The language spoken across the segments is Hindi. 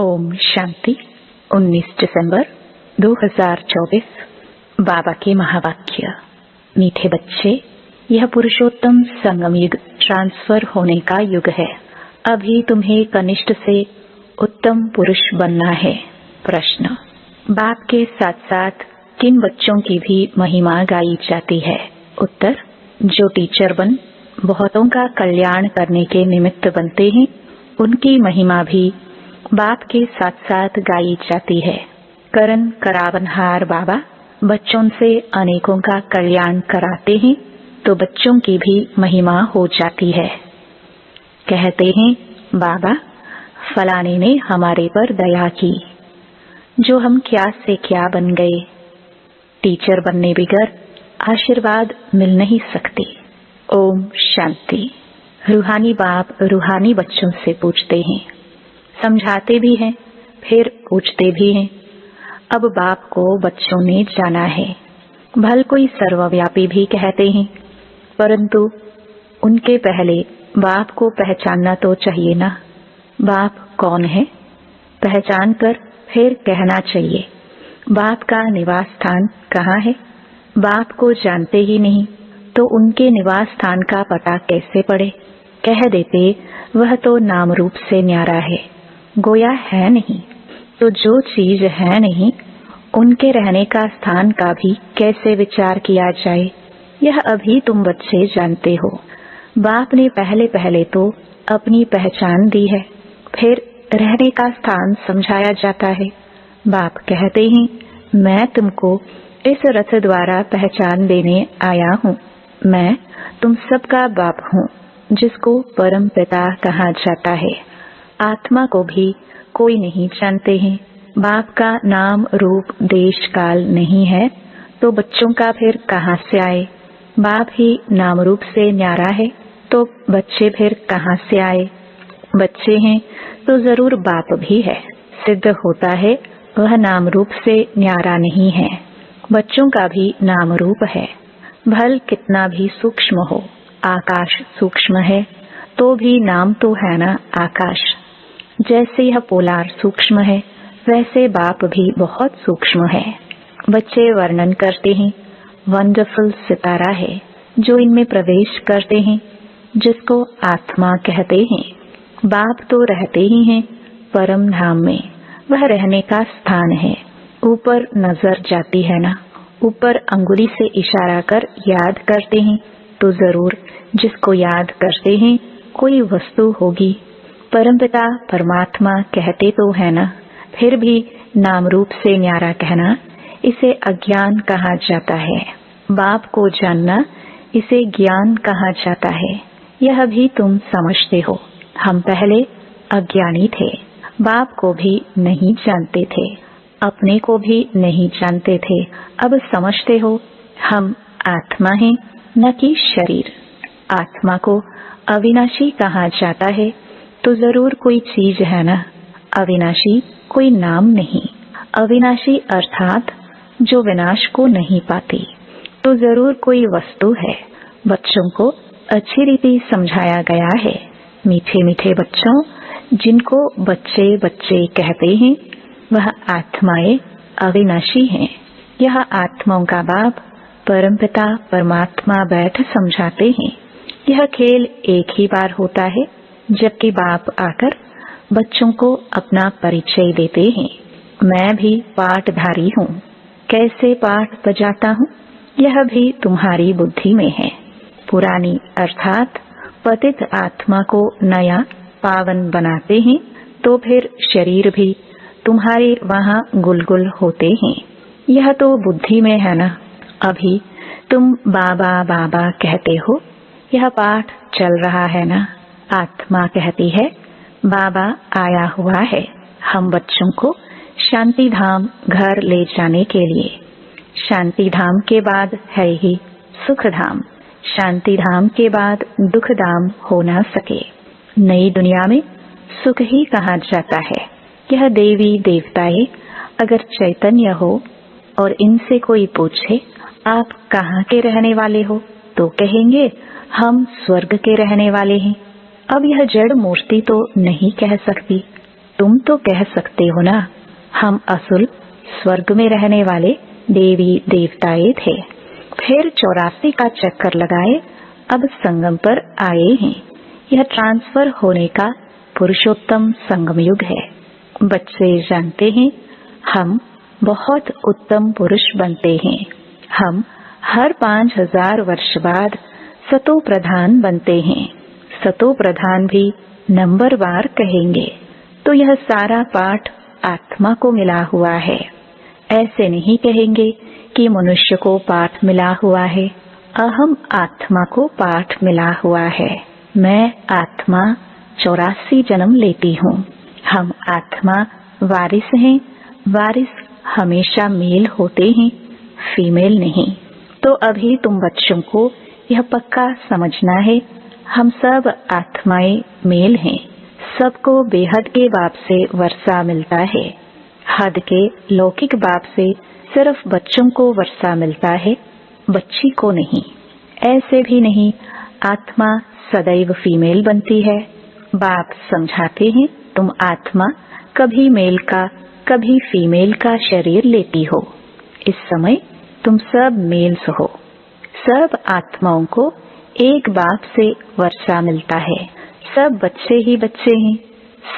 ओम शांति। 19 दिसंबर 2024। बाबा के महावाक्य। मीठे बच्चे, यह पुरुषोत्तम संगम युग ट्रांसफर होने का युग है। अभी तुम्हें कनिष्ठ से उत्तम पुरुष बनना है। प्रश्न: बाप के साथ साथ किन बच्चों की भी महिमा गाई जाती है? उत्तर: जो टीचर बन बहुतों का कल्याण करने के निमित्त बनते हैं, उनकी महिमा भी बाप के साथ साथ गाई जाती है। करण करावनहार बाबा बच्चों से अनेकों का कल्याण कराते हैं, तो बच्चों की भी महिमा हो जाती है। कहते हैं, बाबा फलाने ने हमारे पर दया की, जो हम क्या से क्या बन गए। टीचर बनने बगैर आशीर्वाद मिल नहीं सकते। ओम शांति। रूहानी बाप रूहानी बच्चों से पूछते हैं, समझाते भी हैं, फिर पूछते भी हैं। अब बाप को बच्चों ने जाना है। भल कोई सर्वव्यापी भी कहते हैं, परंतु उनके पहले बाप को पहचानना तो चाहिए ना। बाप कौन है, पहचान कर फिर कहना चाहिए बाप का निवास स्थान कहाँ है। बाप को जानते ही नहीं तो उनके निवास स्थान का पता कैसे पड़े। कह देते वह तो नाम रूप से न्यारा है, गोया है नहीं। तो जो चीज है नहीं, उनके रहने का स्थान का भी कैसे विचार किया जाए। यह अभी तुम बच्चे जानते हो। बाप ने पहले पहले तो अपनी पहचान दी है, फिर रहने का स्थान समझाया जाता है। बाप कहते हैं, मैं तुमको इस रथ द्वारा पहचान देने आया हूँ। मैं तुम सबका बाप हूँ, जिसको परम पिता कहा जाता है। आत्मा को भी कोई नहीं जानते हैं। बाप का नाम रूप देश काल नहीं है, तो बच्चों का फिर कहाँ से आए। बाप ही नाम रूप से न्यारा है, तो बच्चे फिर कहाँ से आए। बच्चे हैं तो जरूर बाप भी है। सिद्ध होता है वह नाम रूप से न्यारा नहीं है। बच्चों का भी नाम रूप है, भल कितना भी सूक्ष्म हो। आकाश सूक्ष्म है तो भी नाम तो है ना आकाश। जैसे यह पोलार सूक्ष्म है, वैसे बाप भी बहुत सूक्ष्म है। बच्चे वर्णन करते हैं, वंडरफुल सितारा है जो इनमें प्रवेश करते हैं, जिसको आत्मा कहते हैं। बाप तो रहते ही हैं परम धाम में, वह रहने का स्थान है। ऊपर नजर जाती है ना, ऊपर अंगुली से इशारा कर याद करते हैं, तो जरूर जिसको याद करते हैं कोई वस्तु होगी। परमपिता परमात्मा कहते तो है ना, फिर भी नाम रूप से न्यारा कहना, इसे अज्ञान कहा जाता है। बाप को जानना, इसे ज्ञान कहा जाता है। यह भी तुम समझते हो। हम पहले अज्ञानी थे, बाप को भी नहीं जानते थे, अपने को भी नहीं जानते थे। अब समझते हो हम आत्मा हैं, न कि शरीर। आत्मा को अविनाशी कहा जाता है, तो जरूर कोई चीज है ना। अविनाशी कोई नाम नहीं। अविनाशी अर्थात जो विनाश को नहीं पाती, तो जरूर कोई वस्तु है। बच्चों को अच्छी रीति समझाया गया है। मीठे मीठे बच्चों, जिनको बच्चे बच्चे कहते हैं, वह आत्माएं अविनाशी हैं। यह आत्माओं का बाप परमपिता परमात्मा बैठ समझाते हैं। यह खेल एक ही बार होता है, जबकि बाप आकर बच्चों को अपना परिचय देते हैं। मैं भी पाठधारी हूँ। कैसे पाठ बजाता हूँ, यह भी तुम्हारी बुद्धि में है। पुरानी अर्थात पतित आत्मा को नया पावन बनाते हैं, तो फिर शरीर भी तुम्हारे वहाँ गुलगुल होते हैं। यह तो बुद्धि में है ना। अभी तुम बाबा बाबा कहते हो, यह पाठ चल रहा है ना। आत्मा कहती है, बाबा आया हुआ है हम बच्चों को शांति धाम घर ले जाने के लिए। शांति धाम के बाद है ही सुख धाम। शांति धाम के बाद दुख धाम हो ना सके। नई दुनिया में सुख ही कहा जाता है। यह देवी देवताएं अगर चैतन्य हो और इनसे कोई पूछे, आप कहाँ के रहने वाले हो, तो कहेंगे हम स्वर्ग के रहने वाले हैं। अब यह जड़ मूर्ति तो नहीं कह सकती, तुम तो कह सकते हो ना, हम असुल स्वर्ग में रहने वाले देवी देवताएं थे, फिर 84 का चक्कर लगाए, अब संगम पर आए हैं। यह ट्रांसफर होने का पुरुषोत्तम संगम युग है। बच्चे जानते हैं, हम बहुत उत्तम पुरुष बनते हैं। हम हर 5000 वर्ष बाद सतो प्रधान बनते हैं। सतो प्रधान भी नंबरवार कहेंगे। तो यह सारा पाठ आत्मा को मिला हुआ है। ऐसे नहीं कहेंगे कि मनुष्य को पाठ मिला हुआ है। अहम आत्मा को पाठ मिला हुआ है। मैं आत्मा 84 जन्म लेती हूँ। हम आत्मा वारिस हैं। वारिस हमेशा मेल होते हैं, फीमेल नहीं। तो अभी तुम बच्चों को यह पक्का समझना है, हम सब आत्माएं मेल हैं। सबको बेहद के बाप से वर्षा मिलता है। हद के लौकिक बाप से सिर्फ बच्चों को वर्षा मिलता है, बच्ची को नहीं। ऐसे भी नहीं, आत्मा सदैव फीमेल बनती है। बाप समझाते हैं, तुम आत्मा कभी मेल का कभी फीमेल का शरीर लेती हो। इस समय तुम सब मेल्स हो। सब आत्माओं को एक बाप से वर्षा मिलता है। सब बच्चे ही बच्चे हैं।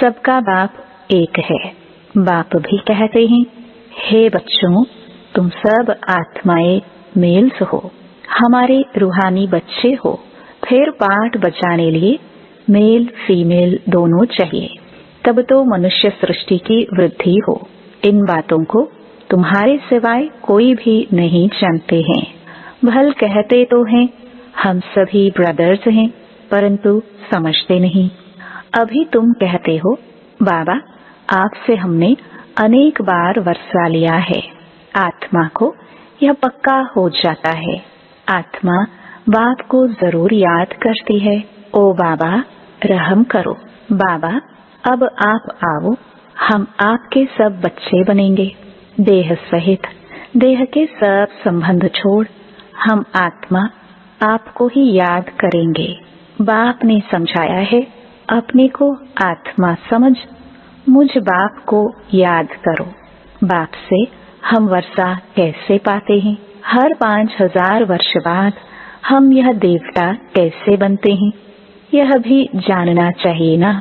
सबका बाप एक है। बाप भी कहते हैं, हे बच्चों, तुम सब आत्माएं मेल्स हो, हमारे रूहानी बच्चे हो। फिर पाठ बचाने लिए मेल फीमेल दोनों चाहिए, तब तो मनुष्य सृष्टि की वृद्धि हो। इन बातों को तुम्हारे सिवाय कोई भी नहीं जानते हैं। भल कहते तो हैं हम सभी ब्रदर्स हैं, परंतु समझते नहीं। अभी तुम कहते हो, बाबा आपसे हमने अनेक बार वर्षा लिया है। आत्मा को यह पक्का हो जाता है। आत्मा बाप को जरूर याद करती है, ओ बाबा रहम करो। बाबा अब आप आओ, हम आपके सब बच्चे बनेंगे। देह सहित देह के सब संबंध छोड़ हम आत्मा आपको ही याद करेंगे। बाप ने समझाया है, अपने को आत्मा समझ, मुझ बाप को याद करो। बाप से हम वर्षा कैसे पाते हैं? हर 5000 वर्ष बाद हम यह देवता कैसे बनते हैं, यह भी जानना चाहिए ना।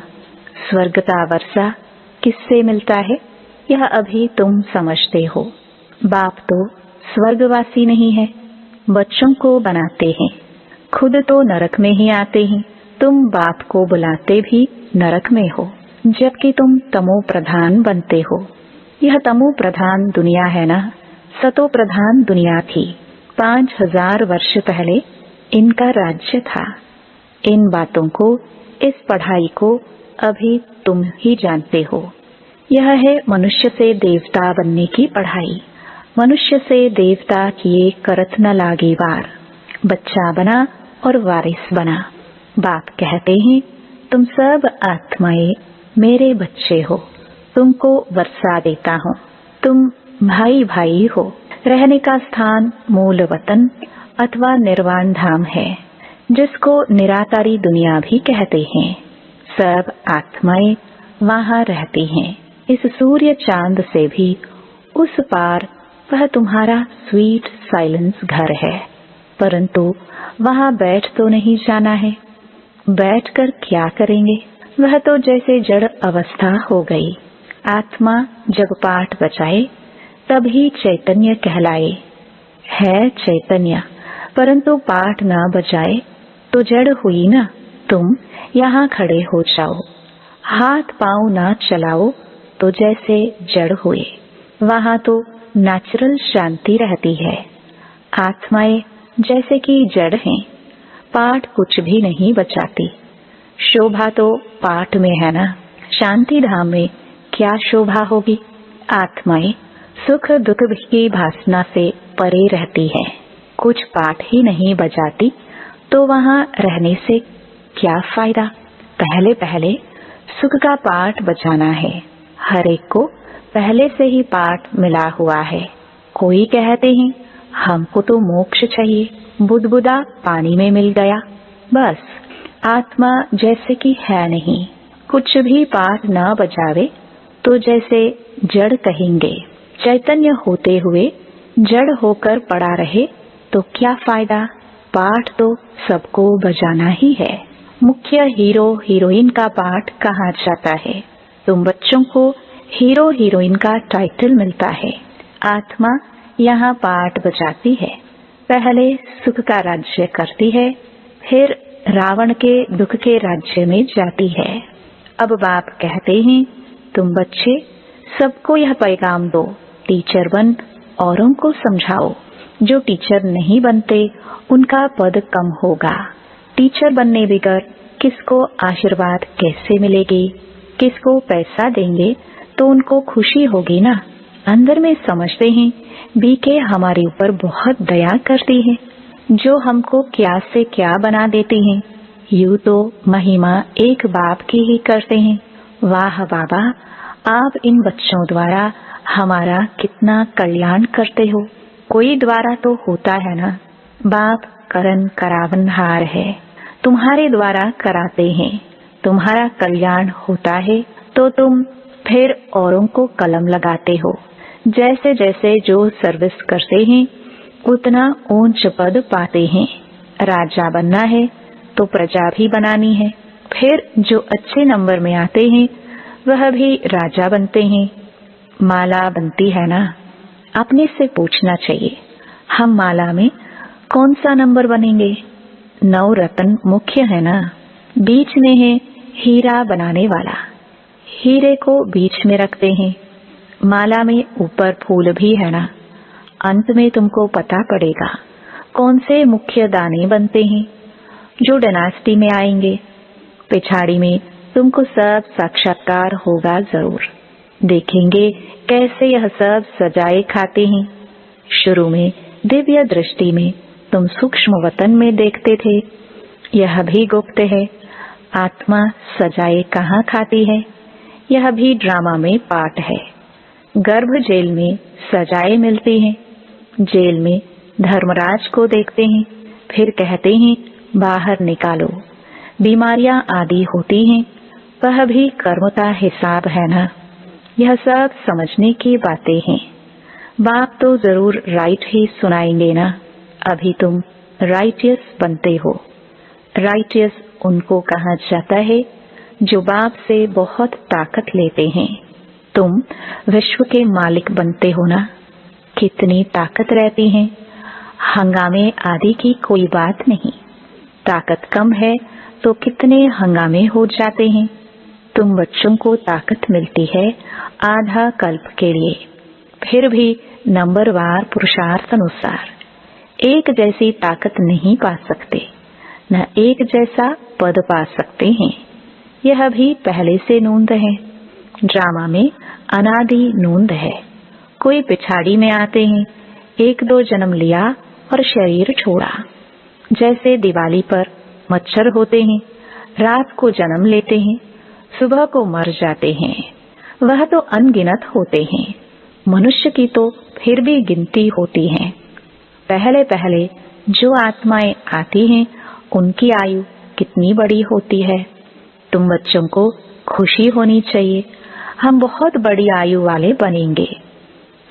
स्वर्ग का वर्षा किससे मिलता है, यह अभी तुम समझते हो। बाप तो स्वर्गवासी नहीं है, बच्चों को बनाते हैं। खुद तो नरक में ही आते हैं। तुम बाप को बुलाते भी नरक में हो, जबकि तुम तमो प्रधान बनते हो। यह तमो प्रधान दुनिया है ना, सतो प्रधान दुनिया थी। 5000 वर्ष पहले इनका राज्य था। इन बातों को, इस पढ़ाई को अभी तुम ही जानते हो। यह है मनुष्य से देवता बनने की पढ़ाई। मनुष्य से देवता किए करत न लागे वार। बच्चा बना और वारिस बना। बाप कहते हैं, तुम सब आत्माएं मेरे बच्चे हो, तुमको वर्षा देता हूँ। तुम भाई भाई हो। रहने का स्थान मूल वतन अथवा निर्वाण धाम है, जिसको निराकारी दुनिया भी कहते हैं। सब आत्माएं वहाँ रहती हैं। इस सूर्य चांद से भी उस पार वह तुम्हारा स्वीट साइलेंस घर है, परंतु वहाँ बैठ तो नहीं जाना है। बैठकर क्या करेंगे? वह तो जैसे जड़ अवस्था हो गई। आत्मा जब पाठ बचाए तभी चैतन्य कहलाए। है चैतन्य, परंतु पाठ न बजाए तो जड़ हुई ना। तुम यहाँ खड़े हो जाओ, हाथ पांव न चलाओ तो जैसे जड़ हुए। वहाँ तो नेचुरल शांति रहती है। आत्माएं जैसे कि जड़ हैं, पाठ कुछ भी नहीं बचाती। शोभा तो पाठ में है ना। शांति धाम में क्या शोभा होगी? आत्माएं सुख दुख की भासना से परे रहती है। कुछ पाठ ही नहीं बजाती तो वहाँ रहने से क्या फायदा? पहले पहले सुख का पाठ बजाना है। हर एक को पहले से ही पाठ मिला हुआ है। कोई कहते हैं हमको तो मोक्ष चाहिए, बुदबुदा पानी में मिल गया। बस आत्मा जैसे कि है नहीं, कुछ भी पाठ न बजावे तो जैसे जड़ कहेंगे। चैतन्य होते हुए जड़ होकर पड़ा रहे तो क्या फायदा। पाठ तो सबको बजाना ही है। मुख्य हीरो हीरोइन का पाठ कहा जाता है। तुम बच्चों को हीरो हीरोइन का टाइटल मिलता है। आत्मा यहाँ पाठ बजाती है। पहले सुख का राज्य करती है, फिर रावण के दुख के राज्य में जाती है। अब बाप कहते हैं, तुम बच्चे सबको यह पैगाम दो, टीचर बन औरों को समझाओ। जो टीचर नहीं बनते उनका पद कम होगा। टीचर बनने बगैर किसको आशीर्वाद कैसे मिलेगी। किसको पैसा देंगे तो उनको खुशी होगी ना। अंदर में समझते हैं बीके हमारे ऊपर बहुत दया करती है, जो हमको क्या से क्या बना देती हैं। यूं तो महिमा एक बाप की ही करते हैं। वाह बाबा, आप इन बच्चों द्वारा हमारा कितना कल्याण करते हो। कोई द्वारा तो होता है ना। बाप करन करावनहार है, तुम्हारे द्वारा कराते हैं। तुम्हारा कल्याण होता है तो तुम फिर औरों को कलम लगाते हो। जैसे जैसे जो सर्विस करते हैं उतना ऊंच पद पाते हैं। राजा बनना है तो प्रजा भी बनानी है। फिर जो अच्छे नंबर में आते हैं वह भी राजा बनते हैं। माला बनती है ना। अपने से पूछना चाहिए, हम माला में कौन सा नंबर बनेंगे। 9 रत्न मुख्य है ना। बीच में है हीरा बनाने वाला। हीरे को बीच में रखते हैं। माला में ऊपर फूल भी है ना। अंत में तुमको पता पड़ेगा कौन से मुख्य दाने बनते हैं, जो डायनास्टी में आएंगे। पिछाड़ी में तुमको सब साक्षात्कार होगा जरूर। देखेंगे कैसे यह सब सजाए खाते हैं। शुरू में दिव्य दृष्टि में तुम सूक्ष्म वतन में देखते थे, यह भी गुप्त है। आत्मा सजाए कहाँ खाती है, यह भी ड्रामा में पाठ है। गर्भ जेल में सजाए मिलती हैं। जेल में धर्मराज को देखते हैं, फिर कहते हैं बाहर निकालो। बीमारियां आदि होती हैं, वह भी कर्म का हिसाब है ना। यह सब समझने की बातें हैं। बाप तो जरूर राइट ही सुनाएंगे ना। अभी तुम राइटियस बनते हो। राइटियस उनको कहा जाता है जो बाप से बहुत ताकत लेते हैं। तुम विश्व के मालिक बनते हो ना। कितनी ताकत रहती है। हंगामे आदि की कोई बात नहीं। ताकत कम है तो कितने हंगामे हो जाते हैं। तुम बच्चों को ताकत मिलती है आधा कल्प के लिए, फिर भी नंबरवार पुरुषार्थ अनुसार एक जैसी ताकत नहीं पा सकते, न एक जैसा पद पा सकते हैं। यह भी पहले से नूंद है। ड्रामा में अनादि नूंद है। कोई पिछाड़ी में आते हैं, 1-2 जन्म लिया और शरीर छोड़ा। जैसे दिवाली पर मच्छर होते हैं, रात को जन्म लेते हैं, सुबह को मर जाते हैं। वह तो अनगिनत होते हैं। मनुष्य की तो फिर भी गिनती होती है। पहले पहले जो आत्माएं आती हैं उनकी आयु कितनी बड़ी होती है। तुम बच्चों को खुशी होनी चाहिए, हम बहुत बड़ी आयु वाले बनेंगे।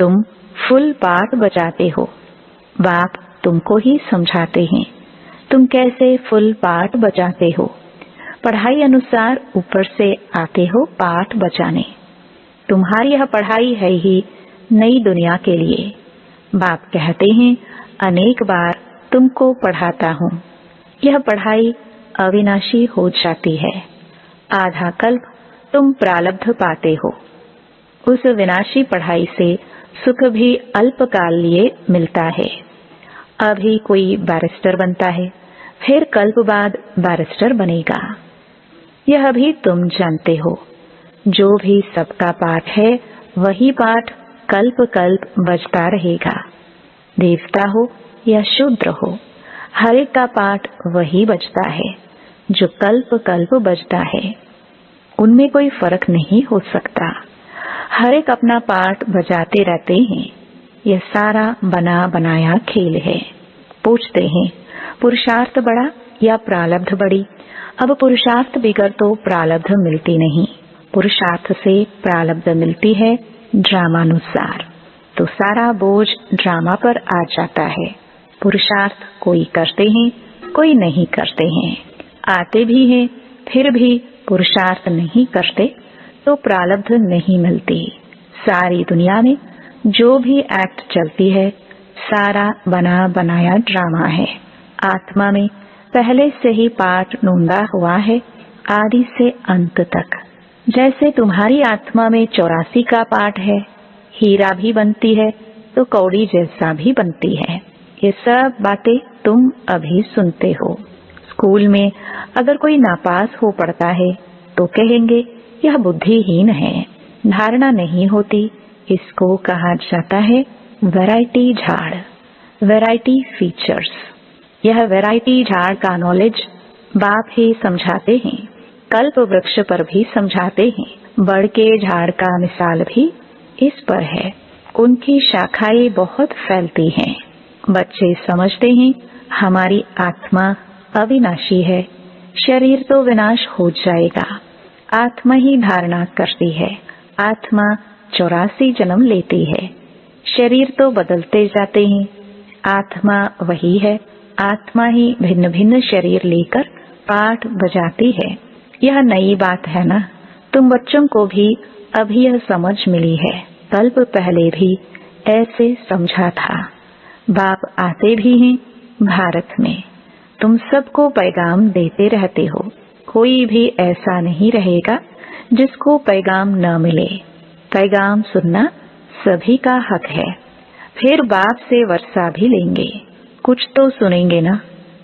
तुम फुल पाठ बजाते हो। बाप तुमको ही समझाते हैं तुम कैसे फुल पाठ बजाते हो। पढ़ाई अनुसार ऊपर से आते हो पाठ बजाने। तुम्हारी यह पढ़ाई है ही नई दुनिया के लिए। बाप कहते हैं अनेक बार तुमको पढ़ाता हूँ। यह पढ़ाई अविनाशी हो जाती है। आधा कल्प तुम प्रारब्ध पाते हो। उस विनाशी पढ़ाई से सुख भी अल्पकाल लिए मिलता है। अभी कोई बैरिस्टर बनता है, फिर कल्प बाद बैरिस्टर बनेगा। यह भी तुम जानते हो। जो भी सबका पाठ है वही पाठ कल्प कल्प बजता रहेगा। देवता हो या शूद्र हो, हर एक का पाठ वही बजता है जो कल्प कल्प बजता है। उनमें कोई फर्क नहीं हो सकता। हर एक अपना पाठ बजाते रहते हैं। यह सारा बना बनाया खेल है। पूछते हैं पुरुषार्थ बड़ा या प्रारब्ध बड़ी। अब पुरुषार्थ बिगर तो प्रारब्ध मिलती नहीं। पुरुषार्थ से प्रारब्ध मिलती है ड्रामानुसार, तो सारा बोझ ड्रामा पर आ जाता है। पुरुषार्थ कोई करते हैं, कोई नहीं करते हैं, आते भी हैं फिर भी पुरुषार्थ नहीं करते तो प्रारब्ध नहीं मिलती। सारी दुनिया में जो भी एक्ट चलती है सारा बना बनाया ड्रामा है। आत्मा में पहले से ही पाठ नोंदा हुआ है आदि से अंत तक। जैसे तुम्हारी आत्मा में 84 का पाठ है, हीरा भी बनती है तो कौड़ी जैसा भी बनती है। ये सब बातें तुम अभी सुनते हो। स्कूल में अगर कोई नापास हो पड़ता है तो कहेंगे यह बुद्धिहीन है, धारणा नहीं होती। इसको कहा जाता है वैरायटी झाड़, वैरायटी फीचर्स। यह वैरायटी झाड़ का नॉलेज बाप ही समझाते हैं, कल्प वृक्ष पर भी समझाते हैं। बड़ के झाड़ का मिसाल भी इस पर है, उनकी शाखाएं बहुत फैलती हैं। बच्चे समझते हैं हमारी आत्मा अविनाशी है, शरीर तो विनाश हो जाएगा। आत्मा ही धारणा करती है, आत्मा 84 जन्म लेती है, शरीर तो बदलते जाते हैं। आत्मा वही है, आत्मा ही भिन्न भिन्न शरीर लेकर पाठ बजाती है। यह नई बात है ना, तुम बच्चों को भी अभी यह समझ मिली है, कल्प पहले भी ऐसे समझा था। बाप आते भी हैं भारत में, तुम सबको पैगाम देते रहते हो। कोई भी ऐसा नहीं रहेगा जिसको पैगाम न मिले। पैगाम सुनना सभी का हक है। फिर बाप से वर्षा भी लेंगे, कुछ तो सुनेंगे ना।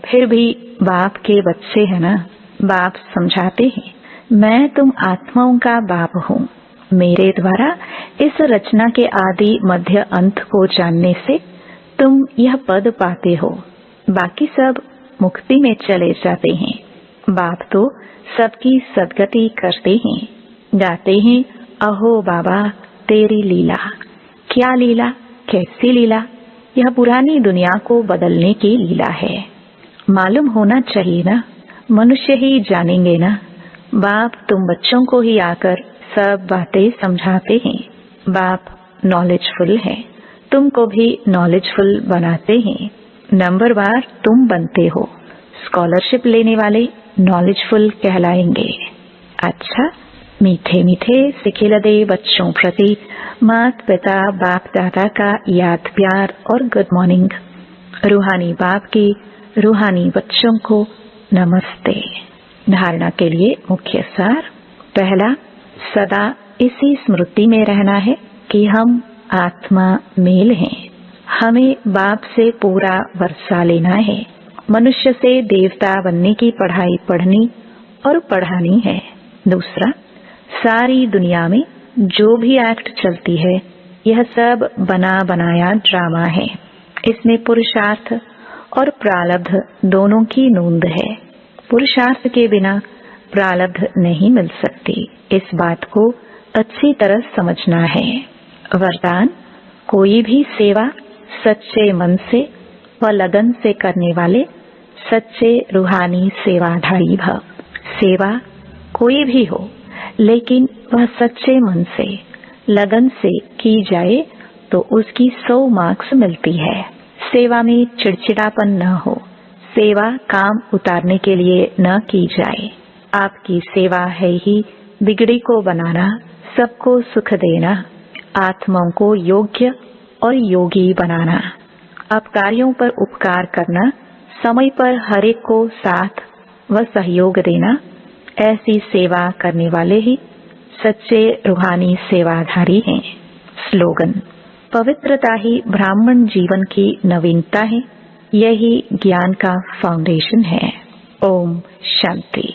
फिर भी बाप के बच्चे हैं ना। बाप समझाते हैं मैं तुम आत्माओं का बाप हूँ। मेरे द्वारा इस रचना के आदि मध्य अंत को जानने से तुम यह पद पाते हो। बाकी सब मुक्ति में चले जाते हैं। बाप तो सबकी सदगति करते हैं, गाते हैं अहो बाबा तेरी लीला। क्या लीला, कैसी लीला? यह पुरानी दुनिया को बदलने की लीला है। मालूम होना चाहिए ना, मनुष्य ही जानेंगे ना। बाप तुम बच्चों को ही आकर सब बातें समझाते हैं। बाप नॉलेजफुल है, तुमको भी नॉलेजफुल बनाते हैं। नंबरवार तुम बनते हो। स्कॉलरशिप लेने वाले नॉलेजफुल कहलाएंगे। अच्छा, मीठे मीठे सिखिलदे बच्चों प्रति माता पिता बाप दादा का याद प्यार और गुड मॉर्निंग। रूहानी बाप की रूहानी बच्चों को नमस्ते। धारणा के लिए मुख्य सार। पहला, सदा इसी स्मृति में रहना है कि हम आत्मा मेल हैं। हमें बाप से पूरा वर्षा लेना है। मनुष्य से देवता बनने की पढ़ाई पढ़नी और पढ़ानी है। दूसरा, सारी दुनिया में जो भी एक्ट चलती है यह सब बना बनाया ड्रामा है। इसमें पुरुषार्थ और प्रारब्ध दोनों की नोंद है। पुरुषार्थ के बिना प्रारब्ध नहीं मिल सकती। इस बात को अच्छी तरह समझना है। वरदान, कोई भी सेवा सच्चे मन से व लगन से करने वाले सच्चे रूहानी सेवाधारी भव। सेवा कोई भी हो, लेकिन वह सच्चे मन से लगन से की जाए तो उसकी 100 मार्क्स मिलती है। सेवा में चिड़चिड़ापन न हो। सेवा काम उतारने के लिए न की जाए। आपकी सेवा है ही बिगड़ी को बनाना, सबको सुख देना, आत्माओं को योग्य और योगी बनाना, अपकारियों पर उपकार करना, समय पर हर एक को साथ व सहयोग देना। ऐसी सेवा करने वाले ही सच्चे रूहानी सेवाधारी हैं। स्लोगन, पवित्रता ही ब्राह्मण जीवन की नवीनता है। यही ज्ञान का फाउंडेशन है। ओम शांति।